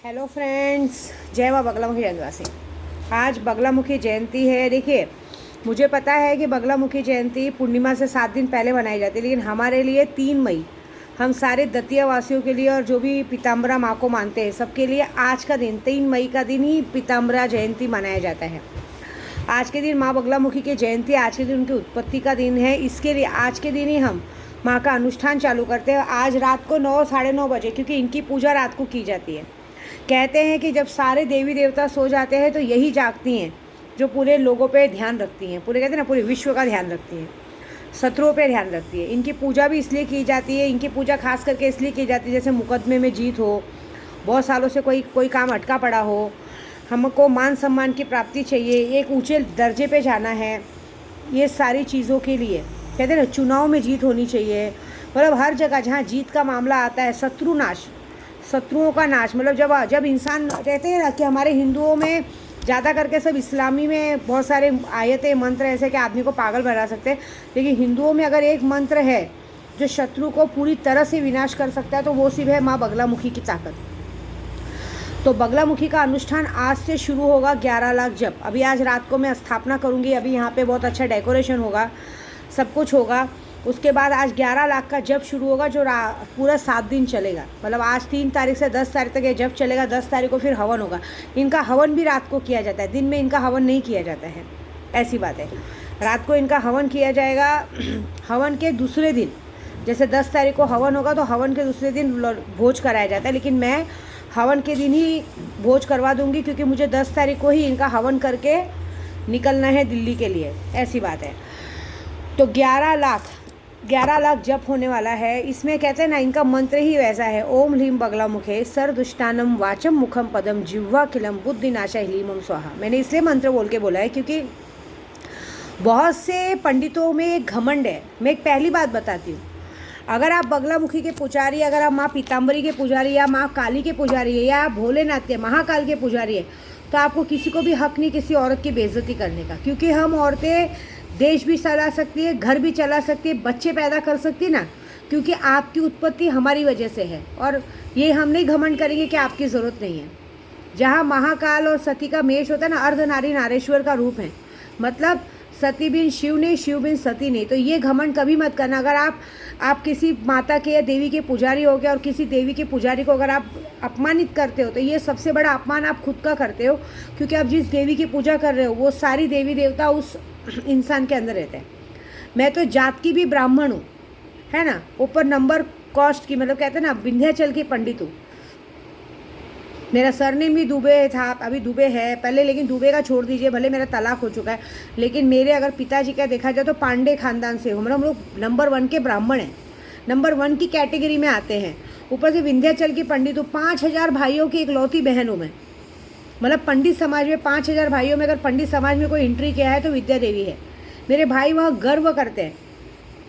Hello friends, जय माँ बगलामुखी जयंती। आज बगलामुखी जयंती है। देखिए, मुझे पता है कि बगलामुखी जयंती पूर्णिमा से 7 दिन पहले मनाई जाती है, लेकिन हमारे लिए 3 मई, हम सारे दतिया वासियों के लिए और जो भी पीताम्बरा माँ को मानते हैं सबके लिए आज का दिन 3 मई का दिन ही पीताम्बरा जयंती मनाया जाता है। आज के दिन माँ बगलामुखी की जयंती, आज के दिन उनकी उत्पत्ति का दिन है। इसके लिए आज के दिन ही हम माँ का अनुष्ठान चालू करते हैं। आज रात को 9 साढ़े 9 बजे, क्योंकि इनकी पूजा रात को की जाती है। कहते हैं कि जब सारे देवी देवता सो जाते हैं तो यही जागती हैं जो पूरे लोगों पे ध्यान रखती हैं, पूरे कहते हैं ना, पूरे विश्व का ध्यान रखती हैं, शत्रुओं पे ध्यान रखती है। इनकी पूजा भी इसलिए की जाती है, इनकी पूजा खास करके इसलिए की जाती है जैसे मुकदमे में जीत हो, बहुत सालों से कोई काम अटका पड़ा हो, हमको मान सम्मान की प्राप्ति चाहिए, एक ऊंचे दर्जे पे जाना है, ये सारी चीज़ों के लिए कहते हैं ना, चुनाव में जीत होनी चाहिए। मतलब हर जगह जहाँ जीत का मामला आता है, शत्रुओं का नाश, मतलब जब इंसान कहते हैं ना कि हमारे हिंदुओं में ज़्यादा करके सब, इस्लामी में बहुत सारे आयतें मंत्र ऐसे कि आदमी को पागल बना सकते हैं, लेकिन हिंदुओं में अगर एक मंत्र है जो शत्रु को पूरी तरह से विनाश कर सकता है तो वो सिर्फ है माँ बगलामुखी की ताकत। तो बगलामुखी का अनुष्ठान आज से शुरू होगा 11 लाख जप। अभी आज रात को मैं स्थापना करूँगी, अभी यहाँ पे बहुत अच्छा डेकोरेशन होगा, सब कुछ होगा। उसके बाद आज 11 लाख का जप शुरू होगा जो पूरा 7 दिन चलेगा। मतलब आज 3 तारीख से 10 तारीख तक ये जप चलेगा। 10 तारीख को फिर हवन होगा। इनका हवन भी रात को किया जाता है, दिन में इनका हवन नहीं किया जाता है, ऐसी बात है। रात को इनका हवन किया जाएगा। हवन के दूसरे दिन, जैसे 10 तारीख को हवन होगा तो हवन के दूसरे दिन भोज कराया जाता है, लेकिन मैं हवन के दिन ही भोज करवा दूंगी, क्योंकि मुझे 10 तारीख को ही इनका हवन करके निकलना है दिल्ली के लिए, ऐसी बात है। तो 11 लाख जप होने वाला है। इसमें कहते हैं ना, इनका मंत्र ही वैसा है, ओम ह्लीम बगलामुखे सर्वदुष्टानम वाचम मुखम पदम जिह्वा किलम बुद्धिनाशा ह्लीमम स्वाहा। मैंने इसलिए मंत्र बोल के बोला है क्योंकि बहुत से पंडितों में एक घमंड है। मैं एक पहली बात बताती हूँ, अगर आप बगलामुखी के पुजारी, अगर आप माँ पीताम्बरी के पुजारी या माँ काली के पुजारी है या आप भोलेनाथ के महाकाल के पुजारी है, तो आपको किसी को भी हक नहीं किसी औरत की बेइज्जती करने का, क्योंकि हम औरतें देश भी चला सकती है, घर भी चला सकती है, बच्चे पैदा कर सकती है ना, क्योंकि आपकी उत्पत्ति हमारी वजह से है। और ये हम नहीं घमंड करेंगे कि आपकी ज़रूरत नहीं है। जहाँ महाकाल और सती का मेष होता है ना, अर्धनारी नारेश्वर का रूप है, मतलब सती बिन शिव नहीं, शिव बिन सती नहीं। तो ये घमंड कभी मत करना। अगर आप किसी माता के या देवी के पुजारी हो गए और किसी देवी के पुजारी को अगर आप अपमानित करते हो तो ये सबसे बड़ा अपमान आप खुद का करते हो, क्योंकि आप जिस देवी की पूजा कर रहे हो वो सारी देवी देवता उस इंसान के अंदर रहते हैं। मैं तो जात की भी ब्राह्मण हूँ, है ना, ऊपर नंबर कॉस्ट की, मतलब कहते हैं ना विंध्याचल की पंडित हूँ। मेरा सरनेम भी दुबे था, अभी दुबे है पहले, लेकिन दुबे का छोड़ दीजिए, भले मेरा तलाक हो चुका है, लेकिन मेरे अगर पिताजी का देखा जाए तो पांडे खानदान से हो, मतलब हम लोग नंबर 1 के ब्राह्मण हैं, नंबर 1 की कैटेगरी में आते हैं। ऊपर से विंध्याचल की पंडित हूँ, 5000 भाइयों की इकलौती बहन हूँ मैं। मतलब पंडित समाज में 5000 भाइयों में अगर पंडित समाज में कोई एंट्री किया है तो विद्या देवी है। मेरे भाई वह गर्व करते हैं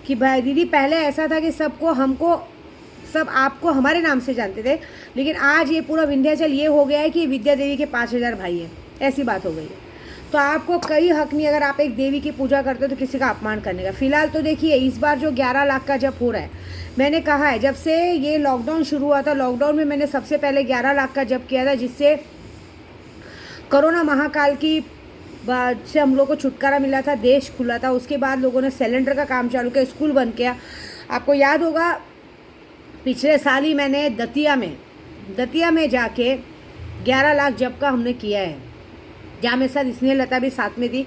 कि भाई दीदी, पहले ऐसा था कि सब आपको हमारे नाम से जानते थे, लेकिन आज ये पूरा विंध्याचल ये हो गया है कि विद्या देवी के 5000 भाई हैं, ऐसी बात हो गई है। तो आपको कोई हक नहीं अगर आप एक देवी की पूजा करते हो तो किसी का अपमान करने का। फिलहाल तो देखिए, इस बार जो 11 लाख का जप हो रहा है, मैंने कहा है जब से ये लॉकडाउन शुरू हुआ था, लॉकडाउन में मैंने सबसे पहले 11 लाख का जप किया था, जिससे कोरोना महाकाल की बाद से हम लोग को छुटकारा मिला था, देश खुला था। उसके बाद लोगों ने सिलेंडर का काम चालू किया, स्कूल बंद किया। आपको याद होगा पिछले साल ही मैंने दतिया में जाके 11 लाख जप का हमने किया है, जहाँ मेरे साथ स्नेहलता भी साथ में थी।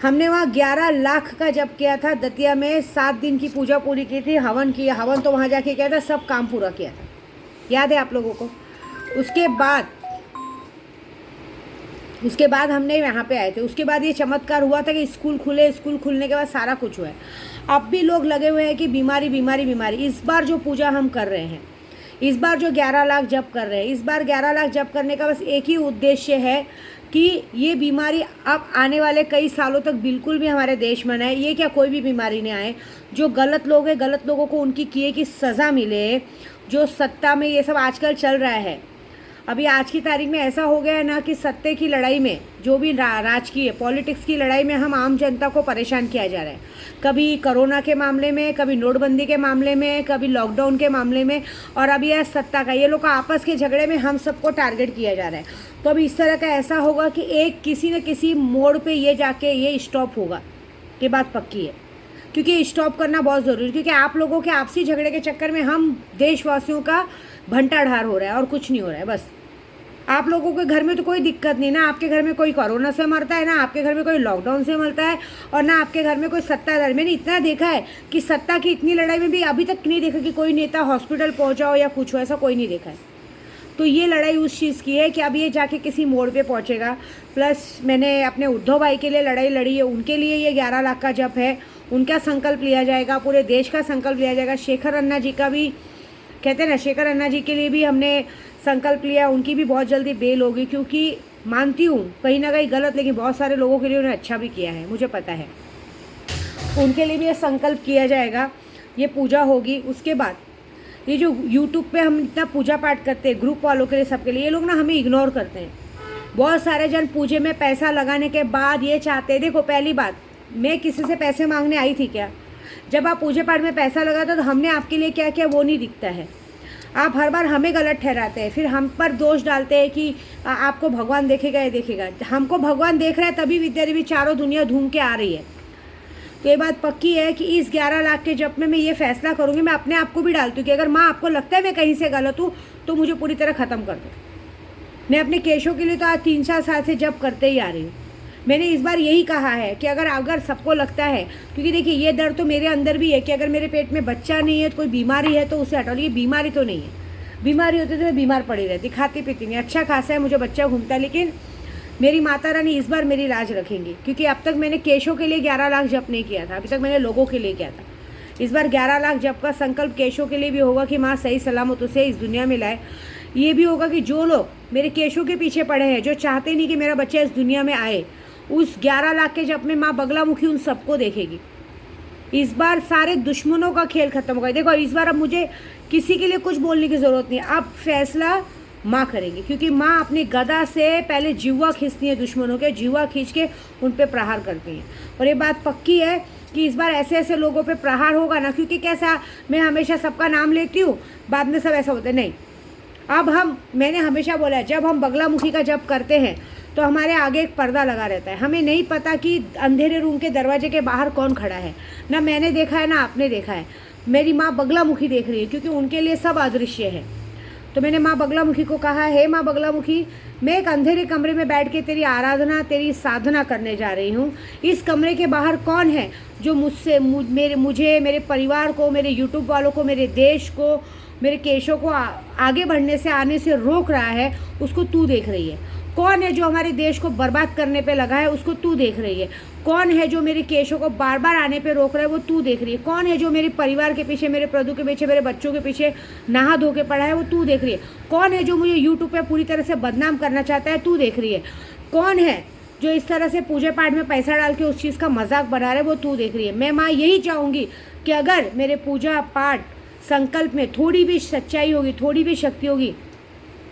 हमने वहाँ 11 लाख का जप किया था दतिया में। 7 दिन की पूजा पूरी की थी, हवन किया, हवन तो वहाँ जाके किया था, सब काम पूरा किया था, याद है आप लोगों को। उसके बाद हमने यहाँ पे आए थे। उसके बाद ये चमत्कार हुआ था कि स्कूल खुले, स्कूल खुलने के बाद सारा कुछ हुआ है। अब भी लोग लगे हुए हैं कि बीमारी बीमारी बीमारी। इस बार जो पूजा हम कर रहे हैं, इस बार जो 11 लाख जप कर रहे हैं, इस बार 11 लाख जप करने का बस एक ही उद्देश्य है कि ये बीमारी अब आने वाले कई सालों तक बिल्कुल भी हमारे देश में न आए। ये क्या कोई भी बीमारी नहीं आए। जो गलत लोग हैं, गलत लोगों को उनकी किए की सज़ा मिले। जो सत्ता में ये सब आजकल चल रहा है, अभी आज की तारीख में ऐसा हो गया है ना कि सत्ते की लड़ाई में, जो भी राजकीय पॉलिटिक्स की लड़ाई में हम आम जनता को परेशान किया जा रहा है। कभी कोरोना के मामले में, कभी नोटबंदी के मामले में, कभी लॉकडाउन के मामले में, और अभी यह सत्ता का, ये लोग आपस के झगड़े में हम सबको टारगेट किया जा रहा है। तो अभी इस तरह का ऐसा होगा कि एक किसी न किसी मोड़ पे ये जाके ये स्टॉप होगा, ये बात पक्की है। क्योंकि स्टॉप करना बहुत ज़रूरी है, क्योंकि आप लोगों के आपसी झगड़े के चक्कर में हम देशवासियों का भंटाढार हो रहा है और कुछ नहीं हो रहा है। बस आप लोगों के घर में तो कोई दिक्कत नहीं ना, आपके घर में कोई कोरोना से मरता है, ना आपके घर में कोई लॉकडाउन से मरता है, और ना आपके घर में कोई सत्ताधारी। मैंने इतना देखा है कि सत्ता की इतनी लड़ाई में भी अभी तक नहीं देखा कि कोई नेता हॉस्पिटल पहुंचा हो या कुछ हो, ऐसा कोई नहीं देखा है। तो ये लड़ाई उस चीज़ की है कि अब ये जाके किसी मोड़ पे पहुंचेगा। प्लस मैंने अपने उद्धव भाई के लिए लड़ाई लड़ी है, उनके लिए ये 11 लाख का जप है, उनका संकल्प लिया जाएगा, पूरे देश का संकल्प लिया जाएगा। शेखर अन्ना जी का भी, कहते हैं ना, शेखर अन्ना जी के लिए भी हमने संकल्प लिया, उनकी भी बहुत जल्दी बेल होगी। क्योंकि मानती हूँ कहीं ना कहीं गलत, लेकिन बहुत सारे लोगों के लिए उन्हें अच्छा भी किया है, मुझे पता है। उनके लिए भी ये संकल्प किया जाएगा, ये पूजा होगी। उसके बाद ये जो यूट्यूब पे हम इतना पूजा पाठ करते हैं ग्रुप वालों के लिए, सबके लिए, ये लोग ना हमें इग्नोर करते हैं। बहुत सारे जन पूजे में पैसा लगाने के बाद ये चाहते हैं, देखो पहली बात, मैं किसी से पैसे मांगने आई थी क्या? जब आप पूजा पाठ में पैसा लगाते हो तो हमने आपके लिए क्या किया वो नहीं दिखता है। आप हर बार हमें गलत ठहराते हैं, फिर हम पर दोष डालते हैं कि आपको भगवान देखेगा, ये देखेगा। हमको भगवान देख रहा है, तभी विद्या देवी चारों दुनिया घूम के आ रही है। तो ये बात पक्की है कि इस 11 लाख के जब में मैं ये फैसला करूँगी, मैं अपने आप को भी डालती हूँ कि अगर माँ आपको लगता है मैं कहीं से गलत हूँ तो मुझे पूरी तरह ख़त्म कर दो। मैं अपने केशों के लिए तो आज 3-4 साल से जब करते ही आ रही हूँ। मैंने इस बार यही कहा है कि अगर सबको लगता है, क्योंकि देखिए ये डर तो मेरे अंदर भी है कि अगर मेरे पेट में बच्चा नहीं है तो कोई बीमारी है तो उसे हटाओ। ये बीमारी तो नहीं है, बीमारी होती तो मैं बीमार पड़ी रहती, खाती पीती नहीं, अच्छा खासा है, मुझे बच्चा घूमता है। लेकिन मेरी माता रानी इस बार मेरी लाज रखेंगी, क्योंकि अब तक मैंने केशों के लिए 11 लाख जप नहीं किया था, अभी तक मैंने लोगों के लिए किया था। इस बार 11 लाख जप का संकल्प केशों के लिए भी होगा कि माँ सही सलामत उसे इस दुनिया में लाए। ये भी होगा कि जो लोग मेरे केशों के पीछे पड़े हैं, जो चाहते नहीं कि मेरा बच्चा इस दुनिया में आए, उस 11 लाख के जप में माँ बगलामुखी उन सबको देखेगी। इस बार सारे दुश्मनों का खेल खत्म होगा। देखो इस बार अब मुझे किसी के लिए कुछ बोलने की ज़रूरत नहीं, अब फैसला माँ करेगी, क्योंकि माँ अपनी गदा से पहले जीवा खींचती है, दुश्मनों के जीवा खींच के उन पे प्रहार करती हैं। और ये बात पक्की है कि इस बार ऐसे ऐसे लोगों पे प्रहार होगा ना, क्योंकि कैसा, मैं हमेशा सबका नाम लेती हूँ, बाद में सब ऐसा होता है। नहीं, अब मैंने हमेशा बोला है, जब हम बगलामुखी का जप करते हैं तो हमारे आगे एक पर्दा लगा रहता है। हमें नहीं पता कि अंधेरे रूम के दरवाजे के बाहर कौन खड़ा है, ना मैंने देखा है ना आपने देखा है। मेरी माँ बगलामुखी देख रही है, क्योंकि उनके लिए सब अदृश्य है। तो मैंने माँ बगलामुखी को कहा है, माँ बगलामुखी, मैं एक अंधेरे कमरे में बैठ के तेरी आराधना, तेरी साधना करने जा रही हूँ। इस कमरे के बाहर कौन है जो मुझे, मेरे परिवार को, मेरे यूट्यूब वालों को, मेरे देश को, मेरे केशों को आगे बढ़ने से, आने से रोक रहा है, उसको तू देख रही है। कौन है जो हमारे देश को बर्बाद करने पे लगा है, उसको तू देख रही है। कौन है जो मेरे केशों को बार बार आने पे रोक रहा है, वो तू देख रही है। कौन है जो मेरे परिवार के पीछे, मेरे प्रदू के पीछे, मेरे बच्चों के पीछे नहा धो के पड़ा है, वो तू देख रही है। कौन है जो मुझे यूट्यूब पे पूरी तरह से बदनाम करना चाहता है, तू देख रही है। कौन है जो इस तरह से पूजा पाठ में पैसा डाल के उस चीज़ का मजाक बना रहा है, वो तू देख रही है। मैं माँ यही चाहूँगी कि अगर मेरे पूजा पाठ संकल्प में थोड़ी भी सच्चाई होगी, थोड़ी भी शक्ति होगी,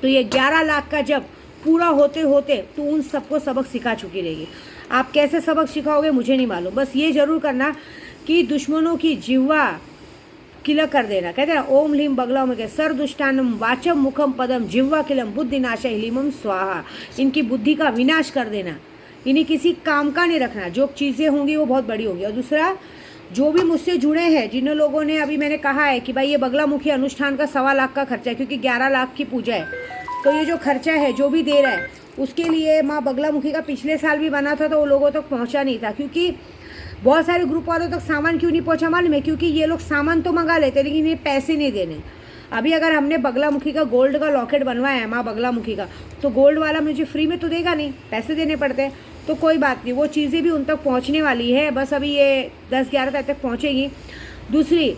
तो ये 11 लाख का जब पूरा होते होते तो उन सबको सबक सिखा चुकी रहेगी। आप कैसे सबक सिखाओगे मुझे नहीं मालूम, बस ये जरूर करना कि दुश्मनों की जिह्वा किला कर देना। कहते हैं ओम ह्लीम बगलाओं में सर दुष्टानम वाचम मुखम पदम जिह्वा किलम बुद्धि नाशा ह्लीमम स्वाहा। इनकी बुद्धि का विनाश कर देना, इन्हें किसी काम का नहीं रखना। जो चीज़ें होंगी वो बहुत बड़ी होंगी। और दूसरा, जो भी मुझसे जुड़े हैं, जिन लोगों ने, अभी मैंने कहा है कि भाई ये बगलामुखी अनुष्ठान का 1.25 लाख का खर्चा है, क्योंकि 11 लाख की पूजा है, तो ये जो खर्चा है जो भी दे रहा है उसके लिए माँ बगलामुखी का पिछले साल भी बना था तो वो लोगों तक पहुँचा नहीं था। क्योंकि बहुत सारे ग्रुप वालों तक सामान क्यों नहीं पहुँचा मालूम है? क्योंकि ये लोग सामान तो मंगा लेते लेकिन ये पैसे नहीं देने। अभी अगर हमने बगलामुखी का गोल्ड का लॉकेट बनवाया है माँ बगलामुखी का, तो गोल्ड वाला मुझे फ्री में तो देगा नहीं, पैसे देने पड़ते हैं। तो कोई बात नहीं, वो चीज़ें भी उन तक पहुँचने वाली है, बस अभी ये 10-11 तारीख तक पहुँचेगी। दूसरी,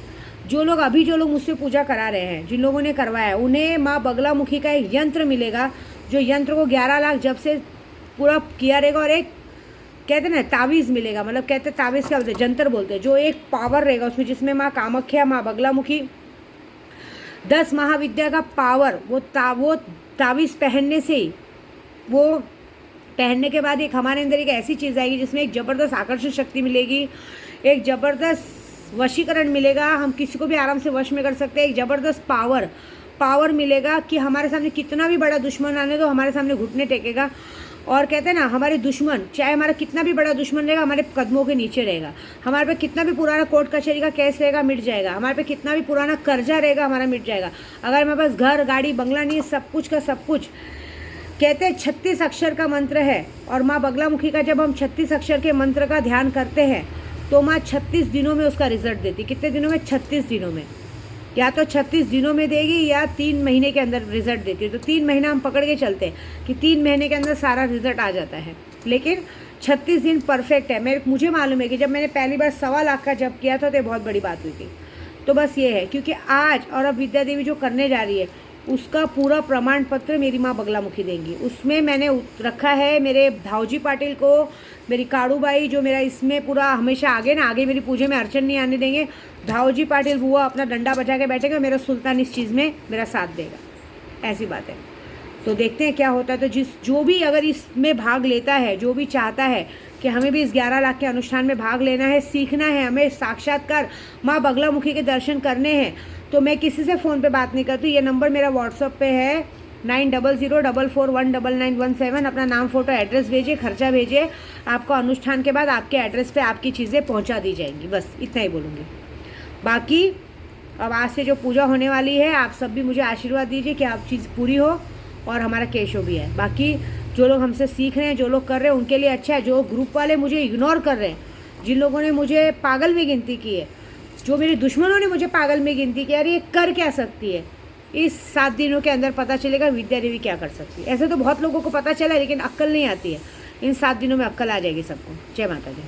जो लोग मुझसे पूजा करा रहे हैं, जिन लोगों ने करवाया है, उन्हें माँ बगलामुखी का एक यंत्र मिलेगा, जो यंत्र को 11 लाख जब से पूरा किया रहेगा। और एक कहते हैं ना तावीज़ मिलेगा, मतलब कहते हैं तावीज़ क्या बोलते हैं, जंतर बोलते हैं, जो एक पावर रहेगा उसमें, जिसमें माँ कामाख्या, माँ बगलामुखी 10 महाविद्या का पावर, वो तावीज़ पहनने से ही, वो पहनने के बाद एक हमारे अंदर एक ऐसी चीज़ आएगी जिसमें एक ज़बरदस्त आकर्षण शक्ति मिलेगी, एक ज़बरदस्त वशीकरण मिलेगा, हम किसी को भी आराम से वश में कर सकते हैं। एक ज़बरदस्त पावर मिलेगा कि हमारे सामने कितना भी बड़ा दुश्मन आने दो, हमारे सामने घुटने टेकेगा। और कहते हैं ना, हमारे दुश्मन, चाहे हमारा कितना भी बड़ा दुश्मन रहेगा, हमारे कदमों के नीचे रहेगा। हमारे पे कितना भी पुराना कोर्ट कचहरी का केस रहेगा, मिट जाएगा। हमारे पे कितना भी पुराना कर्जा रहेगा, हमारा मिट जाएगा। अगर हमारे पास घर, गाड़ी, बंगला नहीं है, सब कुछ का सब कुछ, कहते हैं 36 अक्षर का मंत्र है। और माँ बगलामुखी का जब हम 36 अक्षर के मंत्र का ध्यान करते हैं तो माँ 36 दिनों में उसका रिजल्ट देती। कितने दिनों में? 36 दिनों में। या तो 36 दिनों में देगी या 3 महीने के अंदर रिजल्ट देती है। तो 3 महीना हम पकड़ के चलते हैं कि 3 महीने के अंदर सारा रिजल्ट आ जाता है, लेकिन 36 दिन परफेक्ट है। मुझे मालूम है कि जब मैंने पहली बार 1.25 लाख का जब किया था तो बहुत बड़ी बात हुई थी। तो बस ये है, क्योंकि आज और अब विद्या देवी जो करने जा रही है उसका पूरा प्रमाण पत्र मेरी माँ बगलामुखी देंगी। उसमें मैंने रखा है मेरे धावजी पाटिल को, मेरी काड़ूबाई जो मेरा इसमें पूरा हमेशा आगे मेरी पूजा में अड़चन नहीं आने देंगे। धावजी पाटिल बुआ अपना डंडा बचा के बैठेगा, मेरा सुल्तान इस चीज़ में मेरा साथ देगा। ऐसी बात है। तो देखते हैं क्या होता है। तो जो भी अगर इसमें भाग लेता है, जो भी चाहता है कि हमें भी इस 11 लाख के अनुष्ठान में भाग लेना है, सीखना है, हमें साक्षात्कार माँ बगलामुखी के दर्शन करने हैं, तो मैं किसी से फ़ोन पे बात नहीं करती। ये नंबर मेरा व्हाट्सअप पे है 9004419917। अपना नाम, फ़ोटो, एड्रेस भेजिए, खर्चा भेजिए। आपको अनुष्ठान के बाद आपके एड्रेस पे आपकी चीज़ें पहुंचा दी जाएंगी। बस इतना ही बोलूँगी। बाकी अब आज से जो पूजा होने वाली है, आप सब भी मुझे आशीर्वाद दीजिए कि आप चीज़ पूरी हो और हमारा केशो भी है। बाकी जो लोग हमसे सीख रहे हैं, जो लोग कर रहे हैं, उनके लिए अच्छा है। जो ग्रुप वाले मुझे इग्नोर कर रहे हैं, जिन लोगों ने मुझे पागल में गिनती की है, जो मेरे दुश्मनों ने मुझे पागल में गिनती की, यार ये कर क्या सकती है, इस 7 दिनों के अंदर पता चलेगा विद्या देवी क्या कर सकती है। ऐसे तो बहुत लोगों को पता चला है, लेकिन अक्ल नहीं आती है। इन 7 दिनों में अक्ल आ जाएगी सबको। जय माता दी।